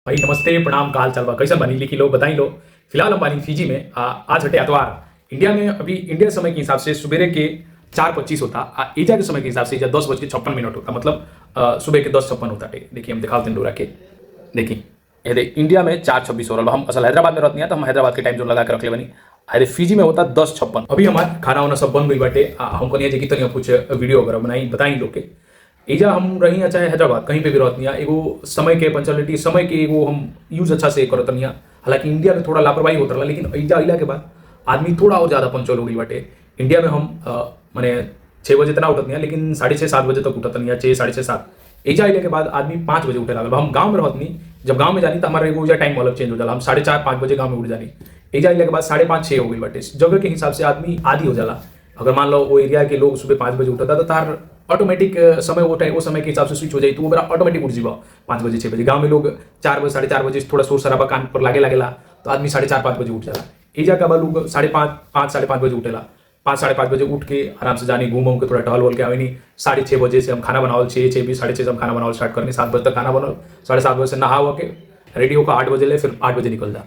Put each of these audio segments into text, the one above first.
भाई नमस्ते प्रणाम काल चलवा कैसन बानी लिखी लो बताई लो। फिलहाल हम बानी फिजी में आज हटे एतवार। इंडिया में अभी इंडिया समय के हिसाब से सुबह के 4:25 होता। एजा के समय के हिसाब से 10:56 होता, मतलब सुबह के 10:56 होता। देखिए हम दिखाते हैं डोरा के। देखिए ये देख इंडिया में 4:26 हो रहा। हम असल हैदराबाद में रहते हैं तो हम हैदराबाद के टाइम जोन लगा के रख ले बनी। अरे फिजी में होता 10:56। अभी हमारा खाना वाना सब बन गई बाटे। हमको नहीं कि तनिया कुछ वीडियो वगैरह बनाई बताई लोग के। एजा हम रही चाहे हैदराबाद कहीं पे भी रहती हैं, एगो समय के पंचुअलिटी समय के एगो हम यूज अच्छा से करत नहीं। हालांकि इंडिया में थोड़ा लापरवाही होता रहा, लेकिन एजा अइला के बाद आदमी थोड़ा और ज़्यादा पंचुअल हो गई बाटे। इंडिया में हम मैंने 6 बजे इतना उठत नहीं, लेकिन 6:30-7 बजे तक उठत नहीं, 6-6:30-7। एजा अइले के बाद आदमी 5 बजे उठे लागल। हम गाँव में रहत नहीं, जब गाँव में जानी तो हमारा एगो टाइम अलग चेंज हो जाला। हम 4:30-5 बजे गाँव में उठ जानी। एजा अइले के बाद 5:30-6 हो गई बाटे। जगह के हिसाब से आदमी आदि हो जाला। अगर मान लो वो एरिया के लोग सुबह 5 बजे उठता तो तार ऑटोमेटिक समय वो समय के हिसाब से स्विच हो जाए, तो वो मेरा ऑटोमेटिक उठ जीवा 5 बजे 6 बजे। गाँव में लोग 4 बजे 4:30 बजे थोड़ा शोर शराबा कान पर लागेला तो आदमी 4:30-5 बजे उठ जाला। एजा का लोग 5:30 बजे उठेला। 5-5:30 बजे उठ के आराम से जानी घूम के थोड़ा टहल वल के आवे नहीं। 6:30 बजे से हम खाना बनावल 6-6:20 6:30 से हम खाना बनावल स्टार्ट करनी। 7 बजे तक खाना बनल। 7:30 बजे से नहा हुआ के रेडी होकर 8 बजे ले फिर 8 बजे निकल जा।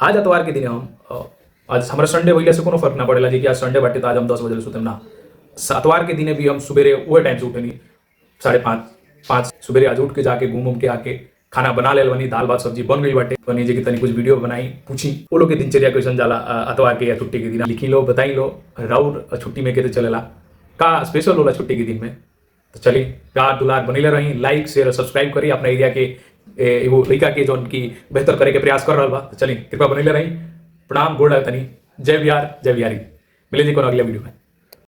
आज एतवार के दिन हम आज हमारा संडे वही से कोनो फर्क ना पड़ेला जी कि आज संडे बाटे तो आज हम 10 बजे सुते ना। एतवार के दिने भी हम सुबह वही टाइम से उठे नहीं। 5:30 सुबह आज उठ के जाके घूम के आके खाना बना ले बनी। दाल भात सब्जी बन गई बाटे। बनी जी की तनी कुछ वीडियो बनाई पूछी वो लोग के दिनचर्या कैसन जाला एतवार के या छुट्टी के दिन। लिखी लो बताई लो राउर छुट्टी में के चलेला का स्पेशल होला छुट्टी के दिन में। तो चलिए प्यार दुलार बनीले रही, लाइक शेयर और सब्सक्राइब करी। अपना एरिया के एगो लड़का के जो उनकी बेहतर करे के प्रयास कर रहा बा। तो चलिए कृपया बनीले रही। प्रणाम गोड़ तनी। जय बिहार जय बिहारी। मिले जी को अगले वीडियो में।